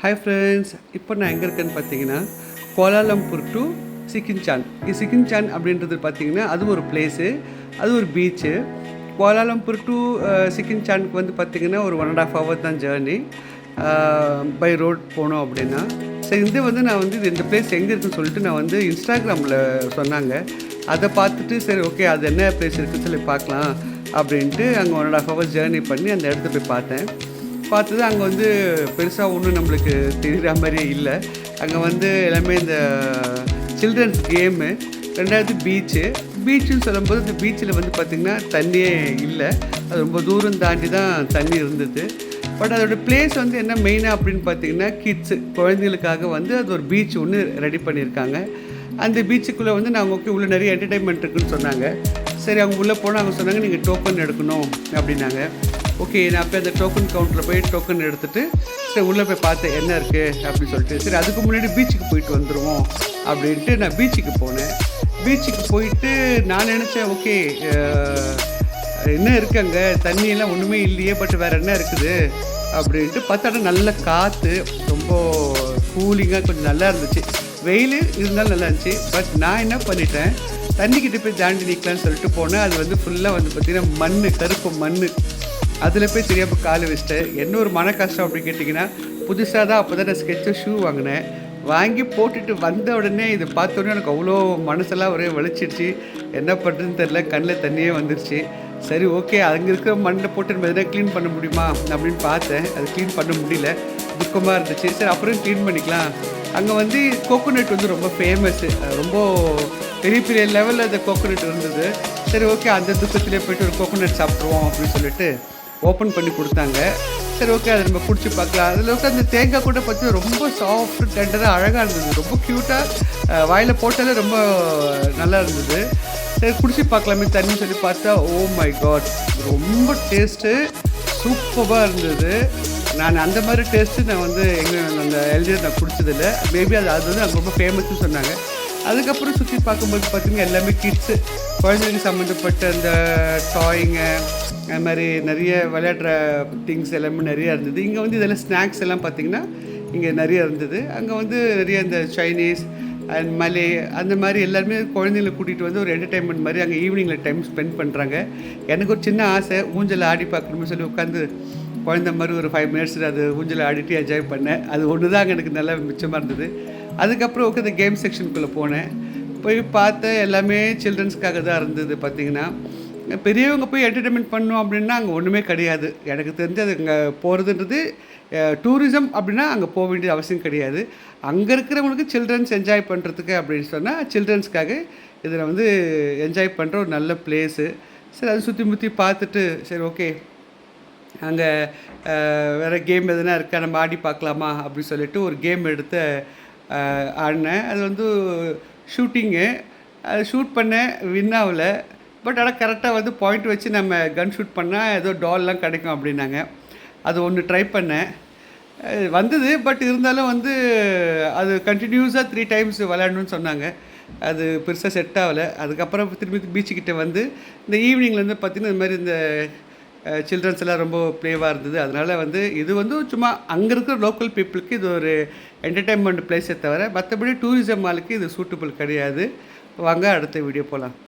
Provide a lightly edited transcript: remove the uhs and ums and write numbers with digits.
Hi friends, இப்போ நான் எங்கே இருக்கேன்னு பார்த்தீங்கன்னா கோலாலம்பூர் டு சிக்கின்சான். சிக்கின்சான் அப்படின்றது பார்த்தீங்கன்னா அது ஒரு பிளேஸு, அது ஒரு பீச்சு. கோலாலம்பூர் டு சிக்கின்சானுக்கு வந்து பார்த்திங்கன்னா ஒரு 1.5 hour தான் ஜேர்னி பை ரோட் போனோம் அப்படின்னா. சரி, இது வந்து நான் வந்து இந்த பிளேஸ் எங்கே இருக்குன்னு சொல்லிட்டு நான் வந்து இன்ஸ்டாகிராமில் சொன்னாங்க. அதை பார்த்துட்டு சரி ஓகே அது என்ன பிளேஸ் இருக்குதுன்னு சொல்லி பார்க்கலாம் அப்படின்ட்டு அங்கே 1.5 hour ஜேர்னி பண்ணி அந்த இடத்த போய் பார்த்தது. அங்கே வந்து பெருசாக ஒன்றும் நம்மளுக்கு தெரிகிற மாதிரியே இல்லை. அங்கே வந்து எல்லாமே இந்த சில்ட்ரன்ஸ் கேமு, ரெண்டாவது பீச்சுன்னு சொல்லும்போது இந்த பீச்சில் வந்து பார்த்திங்கன்னா தண்ணியே இல்லை. அது ரொம்ப தூரம் தாண்டி தான் தண்ணி இருந்தது. பட் அதோடய பிளேஸ் வந்து என்ன மெயினாக அப்படின்னு பார்த்திங்கன்னா குழந்தைகளுக்காக வந்து அது ஒரு பீச் ஒன்று ரெடி பண்ணியிருக்காங்க. அந்த பீச்சுக்குள்ளே வந்து நாங்கள் உள்ளே நிறைய என்டர்டெயின்மெண்ட் இருக்குதுன்னு சொன்னாங்க. சரி, அவங்க உள்ளே போனால் அவங்க சொன்னாங்க நீங்கள் டோக்கன் எடுக்கணும் அப்படின்னாங்க. ஓகே, நான் போய் அந்த டோக்கன் கவுண்டரில் போய் டோக்கன் எடுத்துகிட்டு சரி உள்ளே போய் பார்த்தேன் என்ன இருக்குது அப்படின்னு சொல்லிட்டு. சரி, அதுக்கு முன்னாடி பீச்சுக்கு போயிட்டு வந்துடுவோம் அப்படின்ட்டு நான் பீச்சுக்கு போனேன். பீச்சுக்கு போயிட்டு நான் நினச்சேன் ஓகே என்ன இருக்குது அங்கே, தண்ணியெல்லாம் ஒன்றுமே இல்லையே, பட் வேறு என்ன இருக்குது அப்படின்ட்டு பார்த்தா நல்ல காற்று, ரொம்ப கூலிங்காக கொஞ்சம் நல்லா இருந்துச்சு. வெயில் இருந்தாலும் நல்லா இருந்துச்சு. பட் நான் என்ன பண்ணிட்டேன், தண்ணிக்கிட்ட போய் தாண்டி நிற்கலான்னு சொல்லிட்டு போனேன். அது வந்து ஃபுல்லாக வந்து பார்த்திங்கன்னா கருப்பு மண். அதில் போய் தெரியாமல் கால் வச்சிட்டேன். என்ன ஒரு மன கஷ்டம் அப்படின்னு கேட்டிங்கன்னா, புதுசாக தான் அப்போ தான் நான் ஸ்கெட்சர் ஷூ வாங்கினேன். வாங்கி போட்டுட்டு வந்த உடனே இதை பார்த்தோன்னே எனக்கு அவ்வளோ மனசெல்லாம் ஒரே வலிச்சிடுச்சு. என்ன பண்ணுறதுன்னு தெரில, கண்ணில் தண்ணியே வந்துருச்சு. சரி ஓகே, அங்கே இருக்கிற மண்ணை போட்டு நம்ம எதனா க்ளீன் பண்ண முடியுமா அப்படின்னு பார்த்தேன். அது க்ளீன் பண்ண முடியல, துக்கமாக இருந்துச்சு. சரி அப்புறம் க்ளீன் பண்ணிக்கலாம். அங்கே வந்து கோகோனட் வந்து ரொம்ப ஃபேமஸ்ஸு, ரொம்ப பெரிய பெரிய லெவலில் அந்த கோகோனட் இருந்தது. சரி ஓகே, அந்த துக்கத்திலே போய்ட்டு ஒரு கோகோனட் சாப்பிட்ருவோம் அப்படின்னு சொல்லிட்டு ஓப்பன் பண்ணி கொடுத்தாங்க. சரி ஓகே, அதை நம்ம குடிச்சு பார்க்கலாம். அதில் அந்த தேங்காய் கூட பார்த்து ரொம்ப சாஃப்ட் டெண்டராக அழகாக இருந்தது, ரொம்ப க்யூட்டாக, வாயில் போட்டாலே ரொம்ப நல்லா இருந்தது. சரி குடிச்சு பார்க்கலாமே தண்ணி சொல்லி பார்த்தா ஓ மை காட், ரொம்ப டேஸ்ட்டு சூப்பராக இருந்தது. நான் அந்த மாதிரி டேஸ்ட்டு நான் வந்து அந்த எல்ஜியில் நான் குடிச்சதில்லை. மேபி அது வந்து அங்கே ரொம்ப ஃபேமஸ்ன்னு சொன்னாங்க. அதுக்கப்புறம் சுற்றி பார்க்கும்போது பார்த்திங்கன்னா எல்லாமே கிட்ஸு, குழந்தைங்களுக்கு சம்மந்தப்பட்ட அந்த டாய்ங்க, அது மாதிரி நிறைய விளையாடுற திங்ஸ் எல்லாமே நிறையா இருந்தது. இங்கே வந்து இதெல்லாம் ஸ்நாக்ஸ் எல்லாம் பார்த்திங்கன்னா இங்கே நிறைய இருந்தது. அங்கே வந்து நிறைய இந்த சைனீஸ் அண்ட் மலே அந்த மாதிரி எல்லாருமே குழந்தைங்களை கூட்டிகிட்டு வந்து ஒரு என்டர்டெயின்மெண்ட் மாதிரி அங்கே ஈவினிங்கில் டைம் ஸ்பெண்ட் பண்ணுறாங்க. எனக்கு ஒரு சின்ன ஆசை, ஊஞ்சல் ஆடி பார்க்கணும்னு சொல்லி உட்காந்து குழந்த மாதிரி ஒரு 5 minutes அது ஊஞ்சல் ஆடிட்டு என்ஜாய் பண்ணேன். அது ஒன்று தான் எனக்கு நல்லா மிச்சமாக இருந்தது. அதுக்கப்புறம் உட்காந்து கேம் செக்ஷனுக்குள்ளே போனேன். போய் பார்த்தேன், எல்லாமே சில்ட்ரன்ஸ்க்காக தான் இருந்தது. பார்த்திங்கன்னா பெரியவங்க போய் என்டர்டெயின்மெண்ட் பண்ணோம் அப்படின்னா அங்கே ஒன்றுமே கிடையாது. எனக்கு தெரிஞ்சு அது அங்கே போகிறதுன்றது டூரிசம் அப்படின்னா அங்கே போக வேண்டிய அவசியம் கிடையாது. அங்கே இருக்கிறவங்களுக்கு சில்ட்ரன்ஸ் என்ஜாய் பண்ணுறதுக்கு அப்படின்னு சொன்னால் சில்ட்ரன்ஸ்க்காக இதில் வந்து என்ஜாய் பண்ணுற ஒரு நல்ல பிளேஸு. சரி, அதை சுற்றி முற்றி பார்த்துட்டு சரி ஓகே அங்கே வேறு கேம் எதுனா இருக்கா, நம்ம ஆடி பார்க்கலாமா அப்படின்னு சொல்லிட்டு ஒரு கேம் எடுத்து ஆடினேன். அது வந்து ஷூட்டிங்கு, அது ஷூட் பண்ணேன், வின் ஆகலை. பட் ஆனால் கரெக்டாக வந்து பாயிண்ட் வச்சு நம்ம கன் ஷூட் பண்ணால் ஏதோ டால்லாம் கிடைக்கும் அப்படின்னாங்க. அது ஒன்று ட்ரை பண்ணேன், வந்தது. பட் இருந்தாலும் வந்து அது கண்டினியூஸாக 3 times விளையாடணும்னு சொன்னாங்க. அது பெருசாக செட் ஆகலை. அதுக்கப்புறம் திரும்பி பீச்சுக்கிட்ட வந்து இந்த ஈவினிங்லேருந்து பார்த்திங்கன்னா இந்த மாதிரி இந்த சில்ட்ரன்ஸ் எல்லாம் ரொம்ப ப்ளேவாக இருந்தது. அதனால் வந்து இது வந்து சும்மா அங்கே இருக்கிற லோக்கல் பீப்புளுக்கு இது ஒரு என்டர்டெயின்மெண்ட் பிளேஸை தவிர மற்றபடி டூரிசம் மாலுக்கு இது சூட்டபிள் கிடையாது. வாங்க அடுத்த வீடியோ போகலாம்.